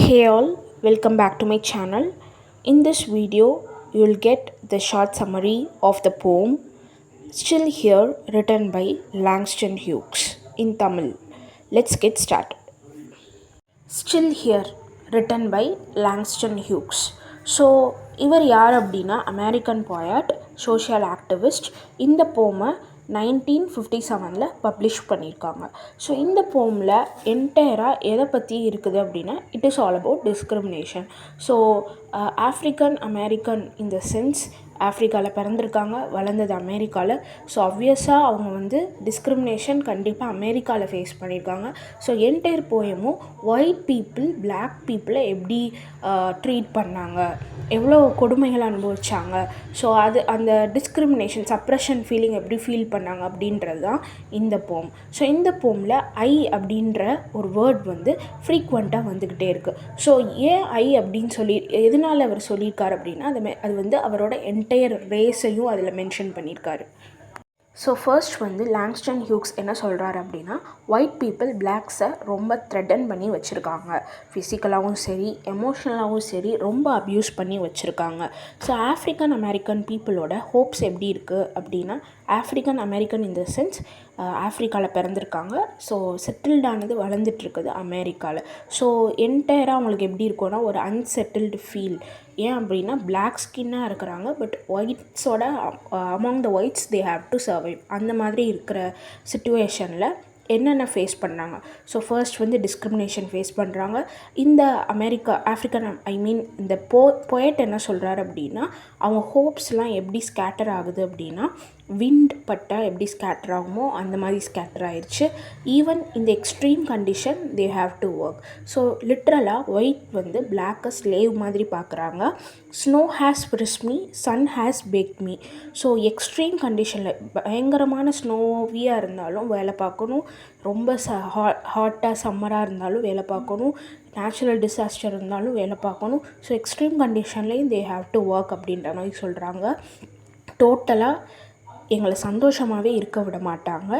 Hey all, welcome back to my channel. In this video, you will get the short summary of the poem Still Here written by Langston Hughes in Tamil. Let's get started. Still Here written by Langston Hughes. So இவர் யார் அப்படின்னா American poet, social activist. இந்த போமை 1957 publish பண்ணியிருக்காங்க. So இந்த போமில் என்டையராக எதை பற்றி இருக்குது அப்படின்னா it is all about discrimination. So African American இந்த சென்ஸ் ஆஃப்ரிக்காவில் பிறந்திருக்காங்க, வளர்ந்தது அமெரிக்காவில். ஸோ ஆப்வியஸாக அவங்க வந்து டிஸ்கிரிமினேஷன் கண்டிப்பாக அமெரிக்காவில் ஃபேஸ் பண்ணியிருக்காங்க. ஸோ என்டையர் போயமும் ஒயிட் பீப்புள் பிளாக் பீப்புளை எப்படி ட்ரீட் பண்ணாங்க, எவ்வளோ கொடுமைகள் அனுபவிச்சாங்க, ஸோ அது அந்த டிஸ்கிரிமினேஷன் சப்ரெஷன் ஃபீலிங் எப்படி ஃபீல் பண்ணாங்க அப்படின்றது தான் இந்த போம். ஸோ இந்த போமில் ஐ அப்படின்ற ஒரு வேர்ட் வந்து ஃப்ரீக்வெண்ட்டாக வந்துக்கிட்டே இருக்குது. ஸோ ஏன் ஐ அப்படின்னு சொல்லி எதனால் அவர் சொல்லியிருக்காரு அப்படின்னா அது வந்து அவரோட என்டையர் ரேஸையும் அதில் மென்ஷன் பண்ணியிருக்காரு. ஸோ ஃபர்ஸ்ட் வந்து லாங்ஸ்டன் ஹியூக்ஸ் என்ன சொல்கிறாரு அப்படின்னா ஒயிட் பீப்புள் பிளாக்ஸை ரொம்ப த்ரெட்டன் பண்ணி வச்சுருக்காங்க, ஃபிசிக்கலாகவும் சரி எமோஷ்னலாகவும் சரி ரொம்ப அப்யூஸ் பண்ணி வச்சுருக்காங்க. ஸோ ஆஃப்ரிக்கன் அமெரிக்கன் பீப்புளோட ஹோப்ஸ் எப்படி இருக்குது அப்படின்னா ஆஃப்ரிக்கன் அமெரிக்கன் இந்த சென்ஸ் ஆஃப்ரிக்காவில் பிறந்திருக்காங்க. ஸோ செட்டில்டானது வளர்ந்துட்டுருக்குது அமெரிக்காவில். ஸோ என்டையராக அவங்களுக்கு எப்படி இருக்கும்னா ஒரு அன்செட்டில்டு ஃபீல். ஏன் அப்படின்னா பிளாக் ஸ்கின்னாக இருக்கிறாங்க, பட் ஒயிட்ஸோட among the whites they have to survive. அந்த மாதிரி இருக்கிற சிச்சுவேஷனில் என்னென்ன ஃபேஸ் பண்ணாங்க. ஸோ ஃபர்ஸ்ட் வந்து டிஸ்கிரிமினேஷன் ஃபேஸ் பண்ணுறாங்க. இந்த ஆஃப்ரிக்கன் இந்த போயட் என்ன சொல்கிறாரு அப்படின்னா அவங்க ஹோப்ஸ்லாம் எப்படி ஸ்கேட்டர் ஆகுது அப்படின்னா விண்ட் பட்டால் எப்படி ஸ்கேட்டர் ஆகுமோ அந்த மாதிரி ஸ்கேட்டர் ஆயிடுச்சு. ஈவன் இந்த extreme condition they have to work. So லிட்ரலாக ஒயிட் வந்து பிளாக்கை ஸ்லேவ் மாதிரி பார்க்குறாங்க. Snow has freeze me, sun has bake me. So extreme கண்டிஷனில் பயங்கரமான ஸ்னோவியாக இருந்தாலும் வேலை பார்க்கணும், ரொம்ப ஹாட்டாக சம்மராக இருந்தாலும் வேலை பார்க்கணும், நேச்சுரல் டிசாஸ்டர் இருந்தாலும் வேலை பார்க்கணும். ஸோ எக்ஸ்ட்ரீம் கண்டிஷன்லேயும் தே ஹாவ் டு ஒர்க் அப்படின்ற மாதிரி சொல்கிறாங்க. டோட்டலாக எங்களை சந்தோஷமாகவே இருக்க விட மாட்டாங்க,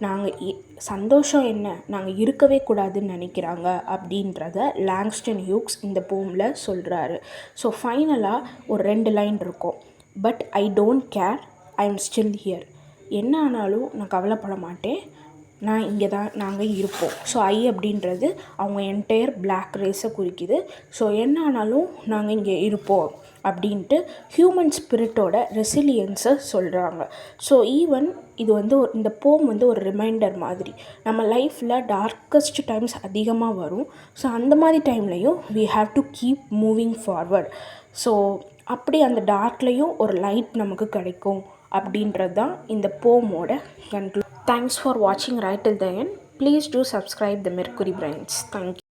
நாங்கள் சந்தோஷம் என்ன நாங்கள் இருக்கவே கூடாதுன்னு நினைக்கிறாங்க அப்படின்றத லாங்ஸ்டன் ஹியூக்ஸ் இந்த போமில் சொல்கிறாரு. ஸோ ஃபைனலாக ஒரு 2 லைன் இருக்கும். But I don't care, I am still here. என்ன ஆனாலும் நான் கவலைப்பட மாட்டேன், நான் இங்கே தான் நாங்கள் இருப்போம். ஸோ ஐ அப்படின்றது அவங்க என்டையர் பிளாக் ரேஸை குறிக்குது. ஸோ என்ன ஆனாலும் நாங்கள் இங்கே இருப்போம் அப்படின்ட்டு ஹியூமன் ஸ்பிரிட்டோட ரெசிலியன்ஸை சொல்கிறாங்க. ஸோ ஈவன் இது வந்து இந்த போம் வந்து ஒரு ரிமைண்டர் மாதிரி நம்ம லைஃப்பில் டார்க்கஸ்ட் டைம்ஸ் அதிகமாக வரும். ஸோ அந்த மாதிரி டைம்லையும் we have to keep moving forward. So அப்படி அந்த டார்க்லேயும் ஒரு லைட் நமக்கு கிடைக்கும் அப்படின்றது தான் இந்த போமோட conclude. Thanks for watching right till the end. Please do subscribe the Mercury Brains. Thank you.